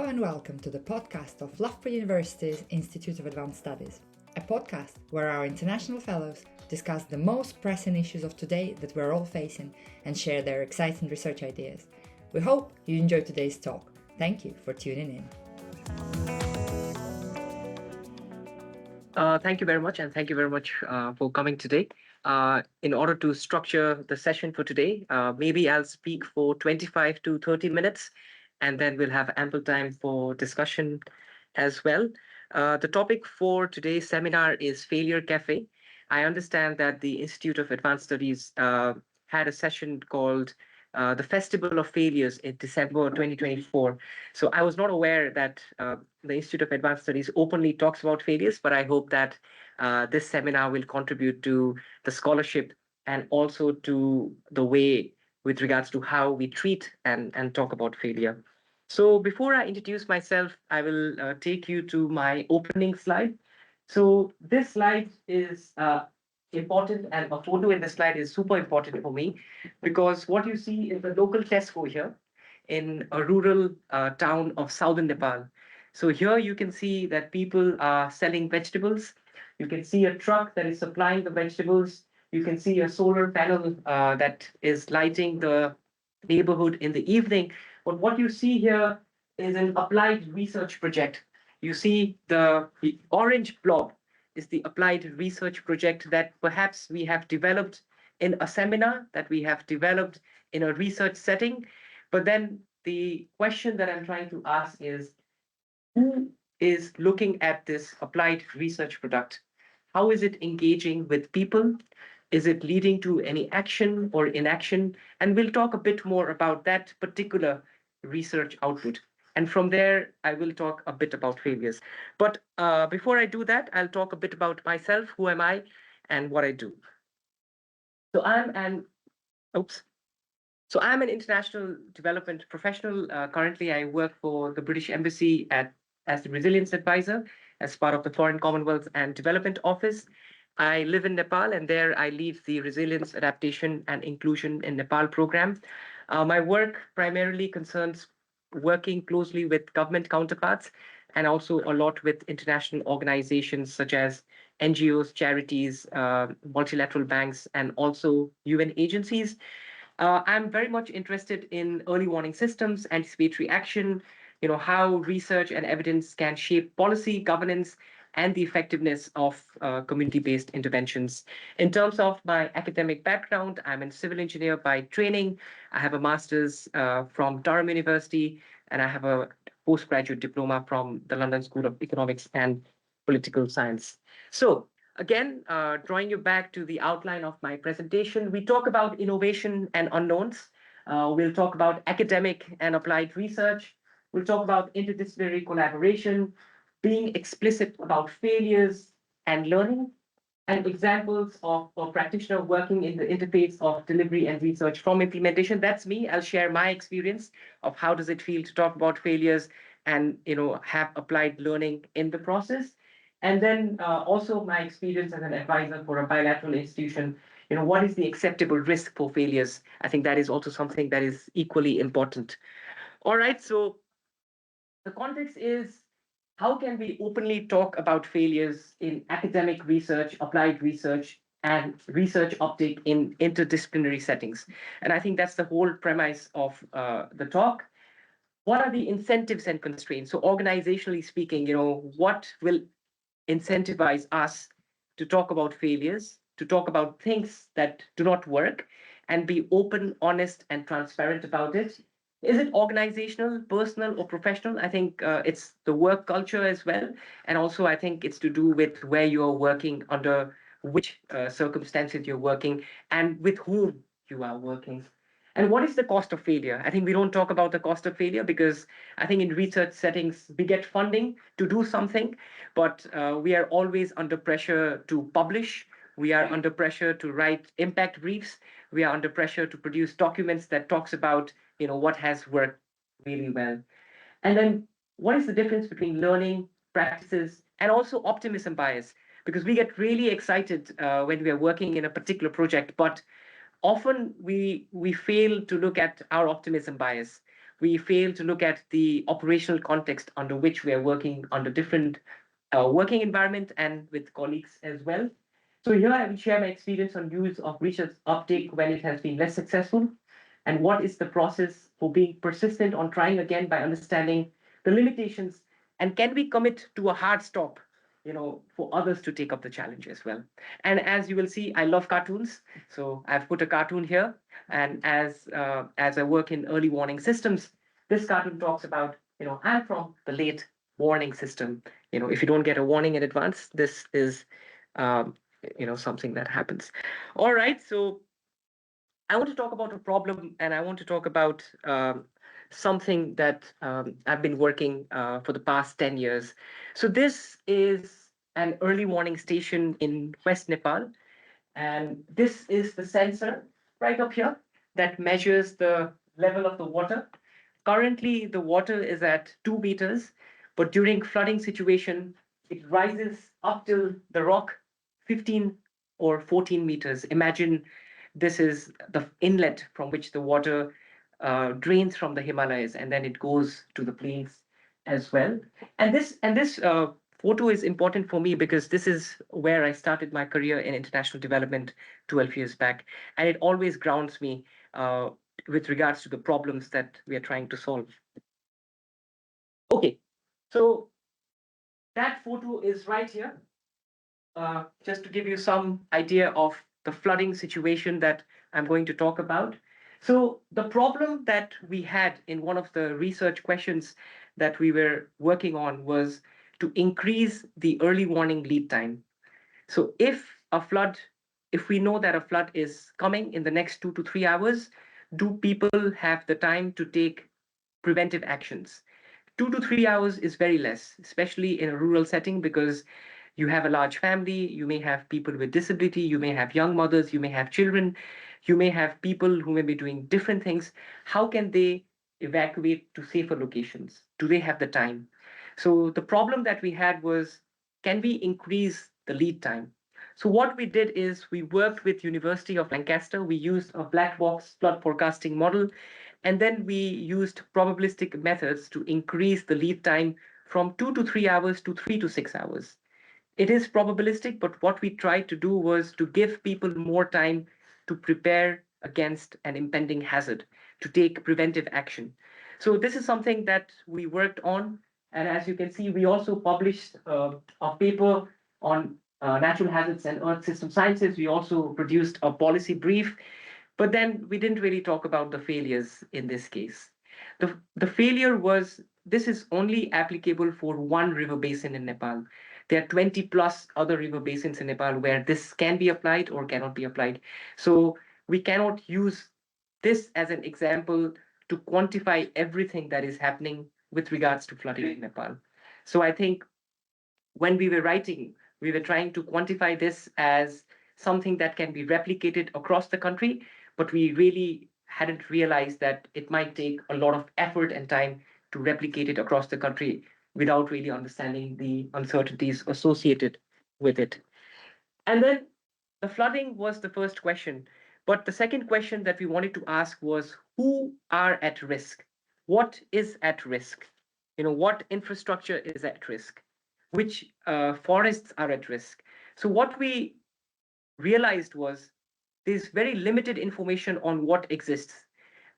and welcome to the podcast of Loughborough University's Institute of Advanced Studies, a podcast where our international fellows discuss the most pressing issues of today that we're all facing and share their exciting research ideas. We hope you enjoy today's talk. Thank you for tuning in. Thank you very much, and thank you very much for coming today. In order to structure the session for today, maybe I'll speak for 25 to 30 minutes, and then we'll have ample time for discussion as well. The topic for today's seminar is Failure Café. I understand that the Institute of Advanced Studies had a session called the Festival of Failures in December 2024. So I was not aware that the Institute of Advanced Studies openly talks about failures, but I hope that this seminar will contribute to the scholarship and also to the way with regards to how we treat and talk about failure. So before I introduce myself, I will take you to my opening slide. So this slide is important, and a photo in the slide is super important for me because what you see is the local Tesco here in a rural town of southern Nepal. So here you can see that people are selling vegetables. You can see a truck that is supplying the vegetables. You can see a solar panel that is lighting the neighborhood in the evening. But what you see here is an applied research project. You see the orange blob is the applied research project that perhaps we have developed in a seminar, that we have developed in a research setting. But then the question that I'm trying to ask is, who is looking at this applied research product? How is it engaging with people? Is it leading to any action or inaction? And we'll talk a bit more about that particular research output. And from there, I will talk a bit about failures. But before I do that, I'll talk a bit about myself. Who am I and what I do? So oops. So I'm an international development professional. Currently, I work for the British Embassy as the Resilience Advisor as part of the Foreign Commonwealth and Development Office. I live in Nepal, and there I lead the Resilience, Adaptation, and Inclusion in Nepal program. My work primarily concerns working closely with government counterparts and also a lot with international organizations such as NGOs, charities, multilateral banks, and also UN agencies. I'm very much interested in early warning systems, anticipatory action, how research and evidence can shape policy, governance, and the effectiveness of community-based interventions. In terms of my academic background, I'm a civil engineer by training. I have a master's from Durham University, and I have a postgraduate diploma from the London School of Economics and Political Science. So again, drawing you back to the outline of my presentation, we talk about innovation and unknowns. We'll talk about academic and applied research. We'll talk about interdisciplinary collaboration, being explicit about failures and learning, and examples of a practitioner working in the interface of delivery and research from implementation. That's me. I'll share my experience of how does it feel to talk about failures and have applied learning in the process. And then also my experience as an advisor for a bilateral institution. What is the acceptable risk for failures? I think that is also something that is equally important. All right, so the context is, how can we openly talk about failures in academic research, applied research, and research uptake in interdisciplinary settings? And I think that's the whole premise of the talk. What are the incentives and constraints? So organizationally speaking, what will incentivize us to talk about failures, to talk about things that do not work, and be open, honest, and transparent about it? Is it organizational, personal, or professional? I think it's the work culture as well. And also, I think it's to do with where you're working, under which circumstances you're working, and with whom you are working. And what is the cost of failure? I think we don't talk about the cost of failure because I think in research settings, we get funding to do something, but we are always under pressure to publish. We are under pressure to write impact briefs. We are under pressure to produce documents that talks about what has worked really well. And then what is the difference between learning practices and also optimism bias? Because we get really excited when we are working in a particular project, but often we fail to look at our optimism bias. We fail to look at the operational context under which we are working under different working environment and with colleagues as well. So here I will share my experience on use of research uptake when it has been less successful, and what is the process for being persistent on trying again by understanding the limitations, and can we commit to a hard stop, for others to take up the challenge as well. And as you will see, I love cartoons, so I've put a cartoon here. And as I work in early warning systems, this cartoon talks about, I'm from the late warning system. If you don't get a warning in advance, this is um, something that happens. All right, so I want to talk about a problem, and I want to talk about something that I've been working for the past 10 years. So this is an early warning station in West Nepal, and this is the sensor right up here that measures the level of the water. Currently, the water is at 2 meters, but during flooding situation, it rises up till the rock 15 or 14 meters. Imagine this is the inlet from which the water drains from the Himalayas, and then it goes to the plains as well. And this photo is important for me because this is where I started my career in international development 12 years back, and it always grounds me with regards to the problems that we are trying to solve. Okay, so that photo is right here, just to give you some idea of the flooding situation that I'm going to talk about. So the problem that we had in one of the research questions that we were working on was to increase the early warning lead time. So if we know that a flood is coming in the next 2 to 3 hours, do people have the time to take preventive actions? 2 to 3 hours is very less, especially in a rural setting, because you have a large family, you may have people with disability, you may have young mothers, you may have children, you may have people who may be doing different things. How can they evacuate to safer locations? Do they have the time? So the problem that we had was, can we increase the lead time? So what we did is we worked with University of Lancaster. We used a black box flood forecasting model, and then we used probabilistic methods to increase the lead time from 2 to 3 hours to 3 to 6 hours. It is probabilistic, but what we tried to do was to give people more time to prepare against an impending hazard, to take preventive action. So this is something that we worked on. And as you can see, we also published a paper on natural hazards and earth system sciences. We also produced a policy brief, but then we didn't really talk about the failures in this case. The failure was, this is only applicable for one river basin in Nepal. There are 20 plus other river basins in Nepal where this can be applied or cannot be applied. So we cannot use this as an example to quantify everything that is happening with regards to flooding in Nepal. So I think when we were writing, we were trying to quantify this as something that can be replicated across the country, but we really hadn't realized that it might take a lot of effort and time to replicate it across the country without really understanding the uncertainties associated with it. And then the flooding was the first question. But the second question that we wanted to ask was, who are at risk? What is at risk? What infrastructure is at risk? Which forests are at risk? So what we realized was there's very limited information on what exists.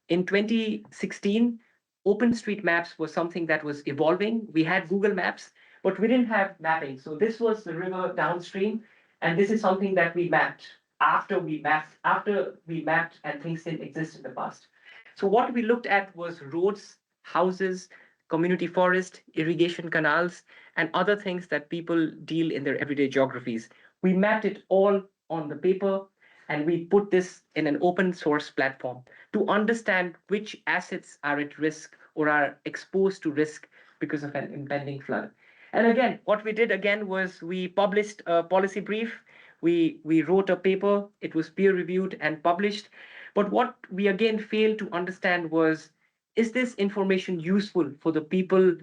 In 2016, OpenStreetMaps was something that was evolving. We had Google Maps, but we didn't have mapping. So this was the river downstream, and this is something that we mapped after we mapped and things didn't exist in the past. So what we looked at was roads, houses, community forest, irrigation canals, and other things that people deal in their everyday geographies. We mapped it all on the paper, and we put this in an open source platform to understand which assets are at risk or are exposed to risk because of an impending flood. And again, what we did again was we published a policy brief. We wrote a paper, it was peer reviewed and published. But what we again failed to understand was, is this information useful for the people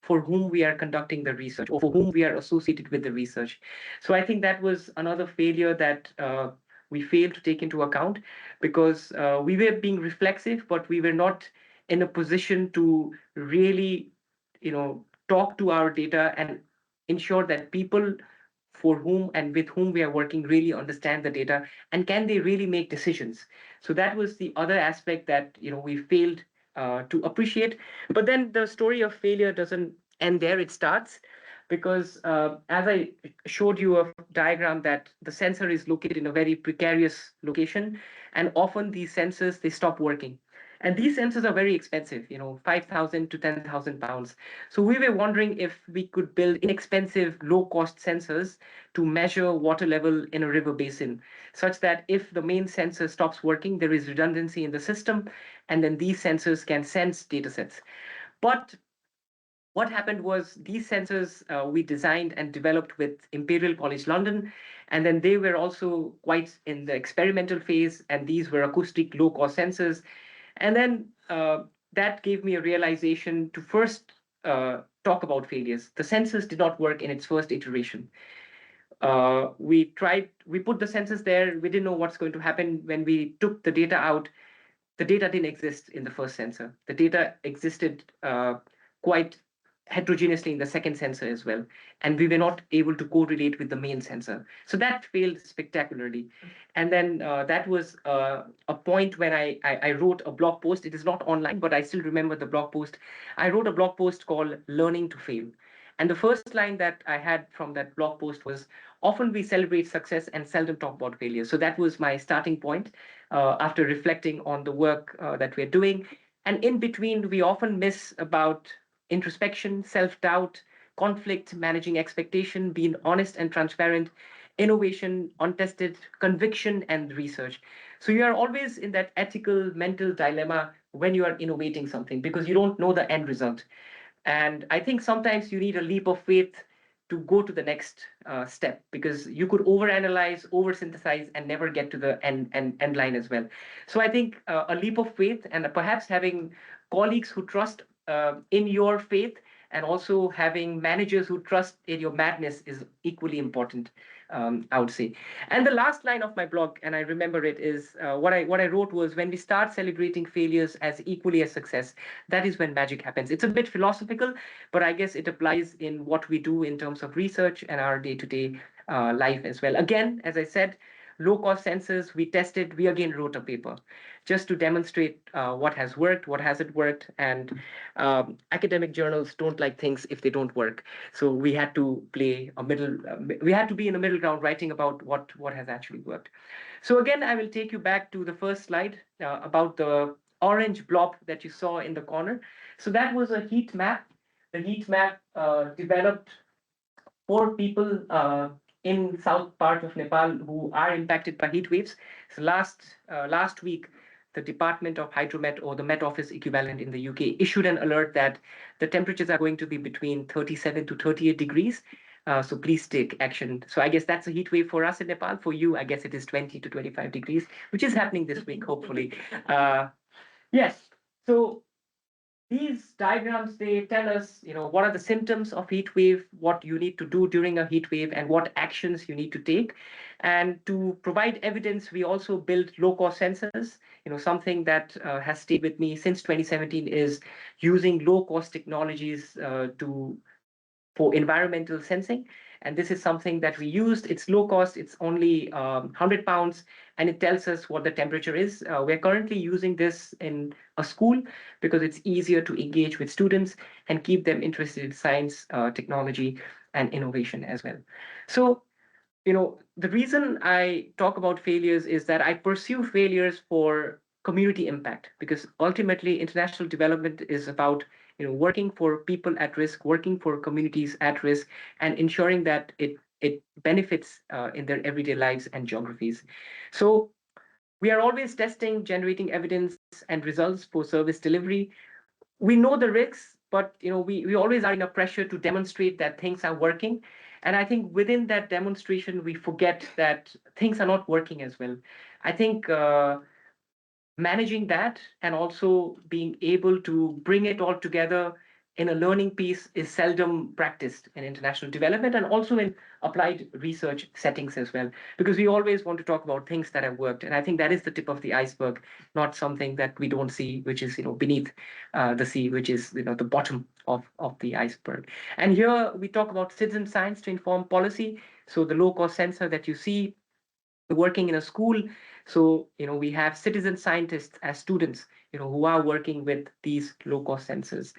for whom we are conducting the research or for whom we are associated with the research? So I think that was another failure that we failed to take into account, because we were being reflexive, but we were not in a position to really, talk to our data and ensure that people for whom and with whom we are working really understand the data, and can they really make decisions. So that was the other aspect that we failed to appreciate. But then the story of failure doesn't end there, it starts, because as I showed you a diagram that the sensor is located in a very precarious location, and often these sensors, they stop working. And these sensors are very expensive, 5,000 to 10,000 pounds. So we were wondering if we could build inexpensive, low-cost sensors to measure water level in a river basin, such that if the main sensor stops working, there is redundancy in the system, and then these sensors can sense data sets. But what happened was these sensors we designed and developed with Imperial College London, and then they were also quite in the experimental phase, and these were acoustic low-cost sensors. And then that gave me a realization to first talk about failures. The sensors did not work in its first iteration. We put the sensors there. We didn't know what's going to happen when we took the data out. The data didn't exist in the first sensor. The data existed quite heterogeneously in the second sensor as well. And we were not able to correlate with the main sensor. So that failed spectacularly. And then that was a point when I wrote a blog post. It is not online, but I still remember the blog post. I wrote a blog post called Learning to Fail. And the first line that I had from that blog post was, often we celebrate success and seldom talk about failure. So that was my starting point after reflecting on the work that we're doing. And in between, we often miss about introspection, self-doubt, conflict, managing expectation, being honest and transparent, innovation, untested, conviction, and research. So you are always in that ethical mental dilemma when you are innovating something, because you don't know the end result. And I think sometimes you need a leap of faith to go to the next step, because you could overanalyze, oversynthesize, and never get to the end line as well. So I think a leap of faith, and perhaps having colleagues who trust in your faith, and also having managers who trust in your madness, is equally important, I would say. And the last line of my blog, and I remember it, is what I wrote was, when we start celebrating failures as equally as success, that is when magic happens. It's a bit philosophical, but I guess it applies in what we do in terms of research and our day-to-day life as well. Again, as I said, low cost sensors, we tested, we again wrote a paper just to demonstrate what has worked, what hasn't worked. And academic journals don't like things if they don't work. So we had to we had to be in the middle ground, writing about what has actually worked. So again, I will take you back to the first slide about the orange blob that you saw in the corner. So that was a heat map. The heat map developed for people in south part of Nepal who are impacted by heat waves. So last week, the Department of Hydromet, or the Met Office equivalent in the UK, issued an alert that the temperatures are going to be between 37 to 38 degrees. So please take action. So I guess that's a heat wave for us in Nepal. For you, I guess it is 20 to 25 degrees, which is happening this week, hopefully. Uh, yes. So these diagrams, they tell us, what are the symptoms of heat wave, what you need to do during a heat wave, and what actions you need to take. And to provide evidence, we also built low-cost sensors. Something that has stayed with me since 2017 is using low-cost technologies to for environmental sensing. And this is something that we used. It's low cost, it's only 100 pounds, and it tells us what the temperature is. We're currently using this in a school because it's easier to engage with students and keep them interested in science, technology, and innovation as well. So, the reason I talk about failures is that I pursue failures for community impact, because ultimately international development is about working for people at risk, working for communities at risk, and ensuring that it benefits in their everyday lives and geographies. So we are always testing, generating evidence and results for service delivery. We know the risks, but we always are in a pressure to demonstrate that things are working. And I think within that demonstration, we forget that things are not working as well. I think managing that, and also being able to bring it all together in a learning piece is seldom practiced in international development and also in applied research settings as well, because we always want to talk about things that have worked, and I think that is the tip of the iceberg, not something that we don't see, which is beneath the sea, which is the bottom of the iceberg. And here we talk about citizen science to inform policy. So the low cost sensor that you see working in a school. So, we have citizen scientists as students, who are working with these low cost sensors.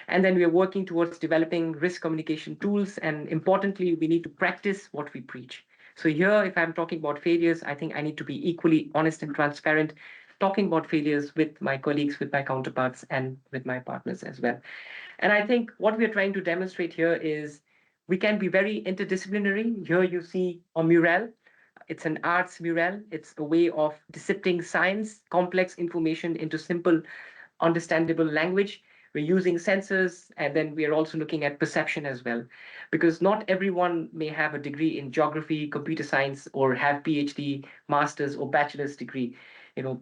And then we are working towards developing risk communication tools. And importantly, we need to practice what we preach. So here, if I'm talking about failures, I think I need to be equally honest and transparent, talking about failures with my colleagues, with my counterparts, and with my partners as well. And I think what we're trying to demonstrate here is we can be very interdisciplinary. Here you see a mural. It's an arts mural. It's a way of dissecting science, complex information into simple, understandable language. We're using sensors, and then we are also looking at perception as well, because not everyone may have a degree in geography, computer science, or have PhD, master's, or bachelor's degree.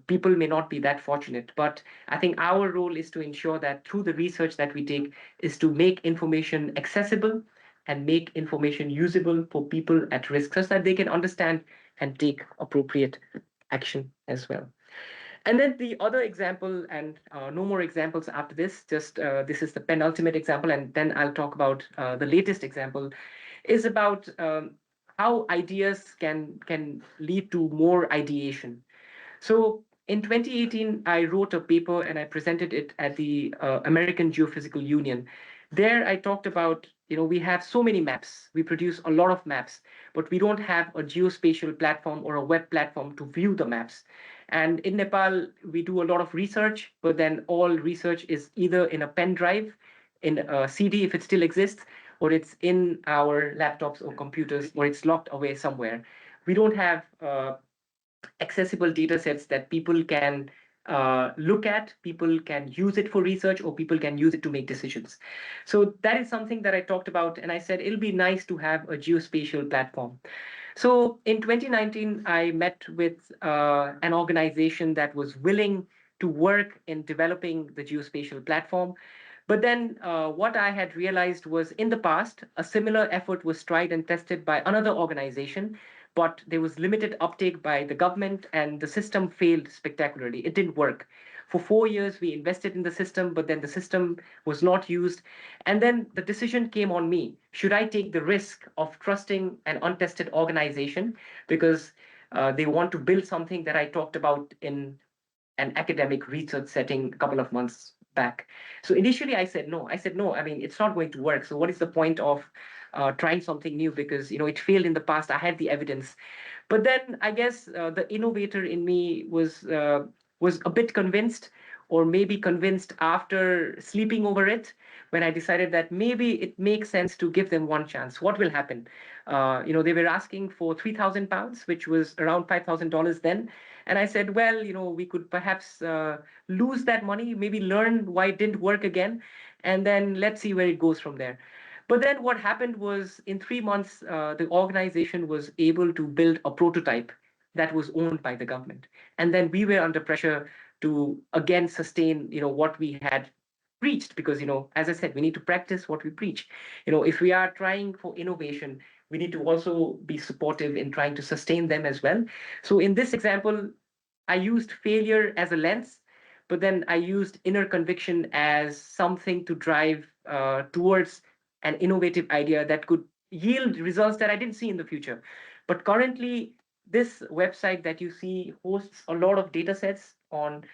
People may not be that fortunate, but I think our role is to ensure that through the research that we take is to make information accessible and make information usable for people at risk such that they can understand and take appropriate action as well. And then the other example, and no more examples after this, just this is the penultimate example, and then I'll talk about the latest example, is about how ideas can lead to more ideation. So in 2018, I wrote a paper and I presented it at the American Geophysical Union. There, I talked about, we have so many maps. We produce a lot of maps, but we don't have a geospatial platform or a web platform to view the maps. And in Nepal, we do a lot of research, but then all research is either in a pen drive, in a CD if it still exists, or it's in our laptops or computers, or it's locked away somewhere. We don't have accessible data sets that people can look at, people can use it for research, or people can use it to make decisions. So that is something that I talked about, and I said it'll be nice to have a geospatial platform. So in 2019, I met with an organization that was willing to work in developing the geospatial platform. But then what I had realized was in the past, a similar effort was tried and tested by another organization, but there was limited uptake by the government and the system failed spectacularly. It didn't work. For 4 years, we invested in the system, but then the system was not used. And then the decision came on me. Should I take the risk of trusting an untested organization because they want to build something that I talked about in an academic research setting a couple of months back? So initially I said no. I said no. I mean, it's not going to work. So what is the point of trying something new? Because it failed in the past. I had the evidence. But then I guess the innovator in me was a bit convinced, or maybe convinced after sleeping over it, when I decided that maybe it makes sense to give them one chance. What will happen? They were asking for £3,000, which was around $5,000 then. And I said, well, we could perhaps lose that money, maybe learn why it didn't work again, and then let's see where it goes from there. But then what happened was in 3 months, the organization was able to build a prototype that was owned by the government. And then we were under pressure to again sustain, what we had preached, because, as I said, we need to practice what we preach. If we are trying for innovation, we need to also be supportive in trying to sustain them as well. So in this example, I used failure as a lens, but then I used inner conviction as something to drive towards an innovative idea that could yield results that I didn't see in the future. But currently, this website that you see hosts a lot of data sets on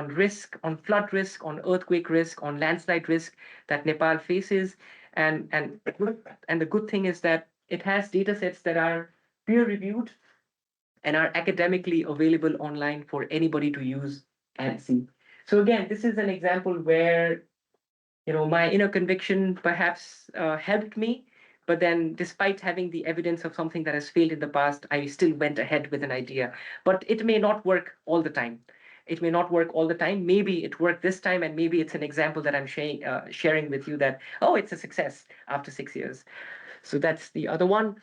risk, on flood risk, on earthquake risk, on landslide risk that Nepal faces. And the good thing is that it has data sets that are peer reviewed and are academically available online for anybody to use and see. So again, this is an example where my inner conviction perhaps helped me, but then despite having the evidence of something that has failed in the past, I still went ahead with an idea. But it may not work all the time. It may not work all the time. Maybe it worked this time, and maybe it's an example that I'm sharing with you that, oh, it's a success after 6 years. So that's the other one.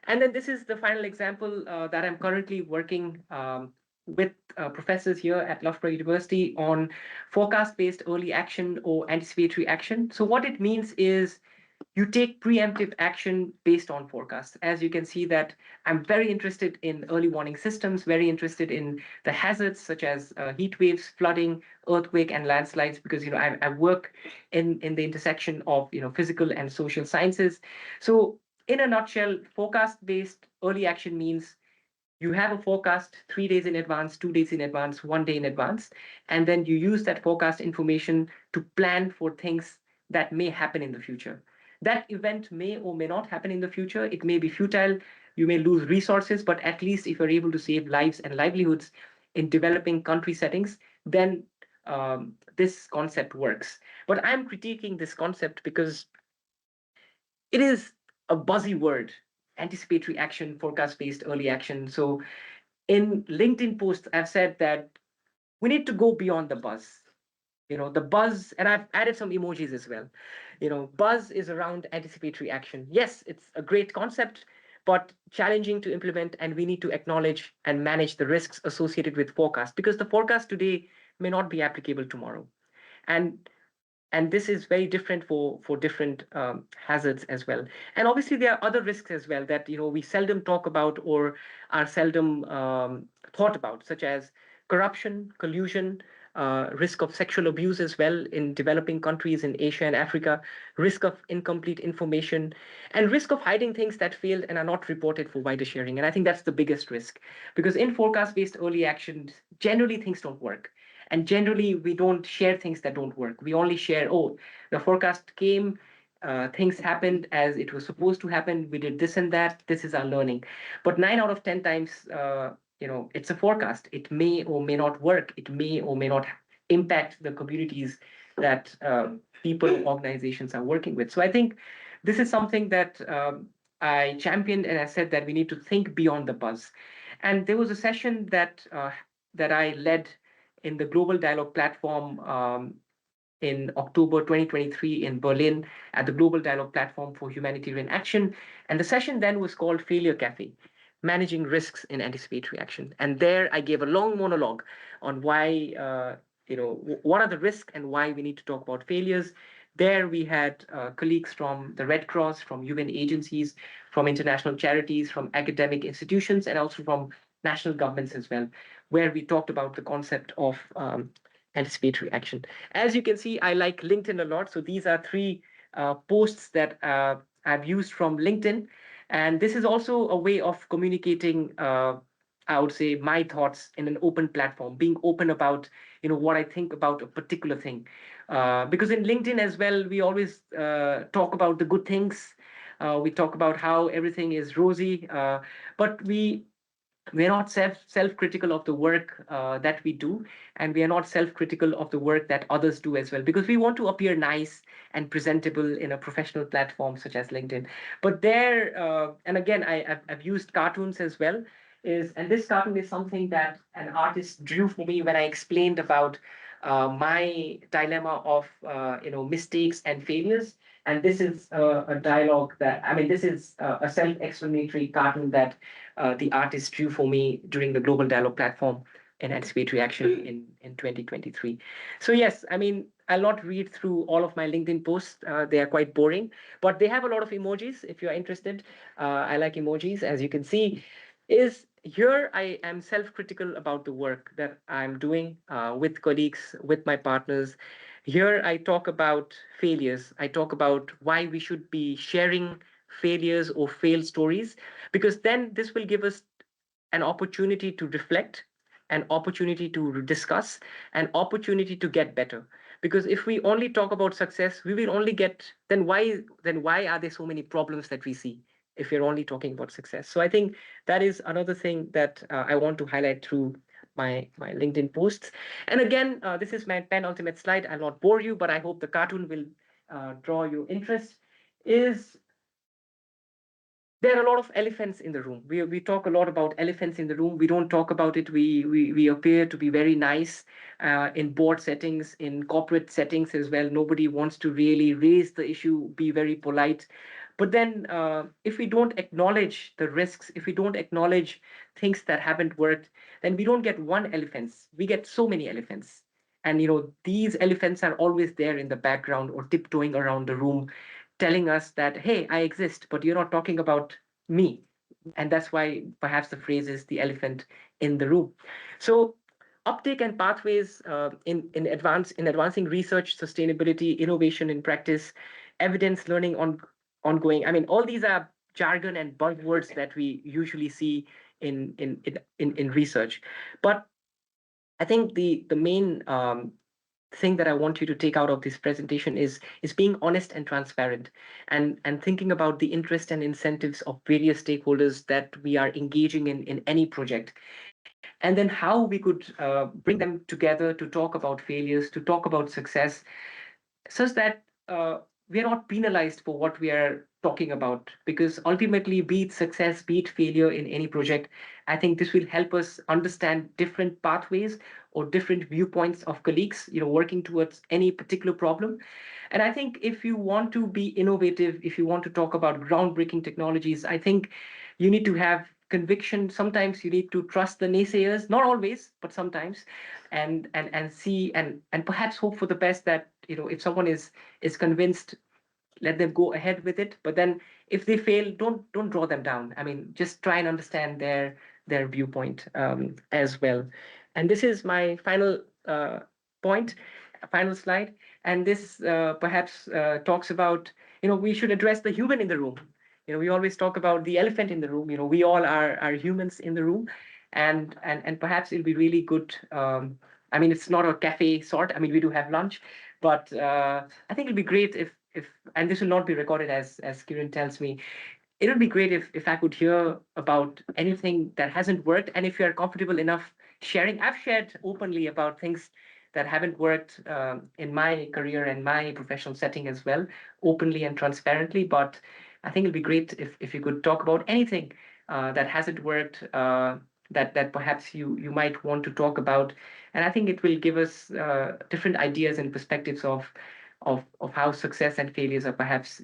And then this is the final example that I'm currently working with professors here at Loughborough University on forecast-based early action or anticipatory action. So what it means is you take preemptive action based on forecasts. As you can see that I'm very interested in early warning systems, very interested in the hazards such as heat waves, flooding, earthquake, and landslides, because I work in the intersection of physical and social sciences. So in a nutshell, forecast-based early action means you have a forecast 3 days in advance, 2 days in advance, 1 day in advance, and then you use that forecast information to plan for things that may happen in the future. That event may or may not happen in the future. It may be futile. You may lose resources, but at least if you're able to save lives and livelihoods in developing country settings, then this concept works. But I'm critiquing this concept because it is a buzzy word: anticipatory action, forecast based early action. So in LinkedIn posts, I've said that we need to go beyond the buzz. The buzz, and I've added some emojis as well. Buzz is around anticipatory action. Yes, it's a great concept, but challenging to implement, and we need to acknowledge and manage the risks associated with forecast, because the forecast today may not be applicable tomorrow. And this is very different for different hazards as well. And obviously there are other risks as well that we seldom talk about or are seldom thought about, such as corruption, collusion, risk of sexual abuse as well in developing countries in Asia and Africa, risk of incomplete information, and risk of hiding things that failed and are not reported for wider sharing. And I think that's the biggest risk, because in forecast based early actions, generally things don't work. And generally, we don't share things that don't work. We only share, oh, the forecast came, things happened as it was supposed to happen. We did this and that. This is our learning. But 9 out of 10 times, it's a forecast. It may or may not work. It may or may not impact the communities that people, organizations are working with. So I think this is something that I championed, and I said that we need to think beyond the buzz. And there was a session that I led in the Global Dialogue platform in October 2023 in Berlin at the Global Dialogue Platform for Humanitarian Action. And the session then was called Failure Café: Managing Risks in Anticipatory Action. And there I gave a long monologue on why, what are the risks and why we need to talk about failures. There we had colleagues from the Red Cross, from UN agencies, from international charities, from academic institutions, and also from national governments as well, where we talked about the concept of anticipatory action. As you can see, I like LinkedIn a lot. So these are three posts that I've used from LinkedIn. And this is also a way of communicating, I would say, my thoughts in an open platform, being open about, what I think about a particular thing. Because in LinkedIn as well, we always talk about the good things. We talk about how everything is rosy, but we're not self-critical of the work that we do, and we are not self-critical of the work that others do as well, because we want to appear nice and presentable in a professional platform such as LinkedIn. But there, and again, I've used cartoons as well. And this cartoon is something that an artist drew for me when I explained about my dilemma of mistakes and failures. And this is a dialogue that, I mean, this is a self-explanatory cartoon that the artist drew for me during the Global Dialogue platform in Anticipatory Action in 2023. So yes, I mean, I'll not read through all of my LinkedIn posts. They are quite boring, but they have a lot of emojis if you're interested. I like emojis, as you can see. Is here I am self-critical about the work that I'm doing with colleagues, with my partners. Here I talk about failures. I talk about why we should be sharing failures or failed stories, because then this will give us an opportunity to reflect, an opportunity to discuss, an opportunity to get better. Because if we only talk about success, we will only get, then why are there so many problems that we see if we're only talking about success? So I think that is another thing that I want to highlight through my LinkedIn posts. And again, this is my penultimate slide. I'll not bore you, but I hope the cartoon will draw your interest. Is there are a lot of elephants in the room. We talk a lot about elephants in the room. We don't talk about it. We appear to be very nice in board settings, in corporate settings as well. Nobody wants to really raise the issue, be very polite. But then, if we don't acknowledge the risks, if we don't acknowledge things that haven't worked, then we don't get one elephant. We get so many elephants. And these elephants are always there in the background or tiptoeing around the room, telling us that, hey, I exist, but you're not talking about me. And that's why perhaps the phrase is the elephant in the room. So uptake and pathways in advancing research, sustainability, innovation in practice, evidence learning on ongoing. I mean, all these are jargon and buzzwords that we usually see in research. But I think the main thing that I want you to take out of this presentation is being honest and transparent, and thinking about the interest and incentives of various stakeholders that we are engaging in any project, and then how we could bring them together to talk about failures, to talk about success, such that we are not penalized for what we are talking about. Because ultimately, be it success, be it failure in any project, I think this will help us understand different pathways or different viewpoints of colleagues, working towards any particular problem. And I think if you want to be innovative, if you want to talk about groundbreaking technologies, I think you need to have conviction. Sometimes you need to trust the naysayers, not always, but sometimes, and see and perhaps hope for the best, that if someone is convinced, let them go ahead with it. But then if they fail, don't draw them down. I mean, just try and understand their viewpoint as well. And this is my final point, final slide. And this perhaps talks about, we should address the human in the room. We always talk about the elephant in the room. We all are humans in the room. And perhaps it'll be really good. I mean, it's not a cafe sort. I mean, we do have lunch, but I think it'll be great if and this will not be recorded, as Kiran tells me. It would be great if I could hear about anything that hasn't worked, and if you are comfortable enough sharing. I've shared openly about things that haven't worked in my career and my professional setting as well, openly and transparently. But I think it'd be great if you could talk about anything that hasn't worked, that perhaps you might want to talk about. And I think it will give us different ideas and perspectives of how success and failures are perhaps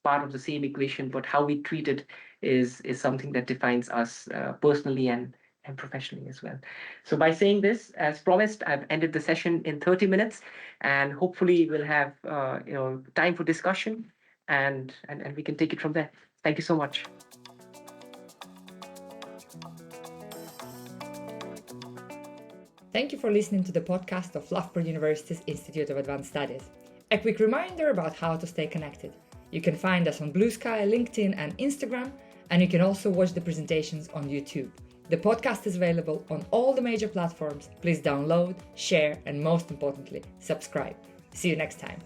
part of the same equation, but how we treat it is something that defines us personally and professionally as well. So by saying this, as promised, I've ended the session in 30 minutes, and hopefully we'll have time for discussion, and we can take it from there. Thank you so much. Thank you for listening to the podcast of Loughborough University's Institute of Advanced Studies. A quick reminder about how to stay connected. You can find us on Blue Sky, LinkedIn and Instagram, and you can also watch the presentations on YouTube. The podcast is available on all the major platforms. Please download, share, and most importantly, subscribe. See you next time.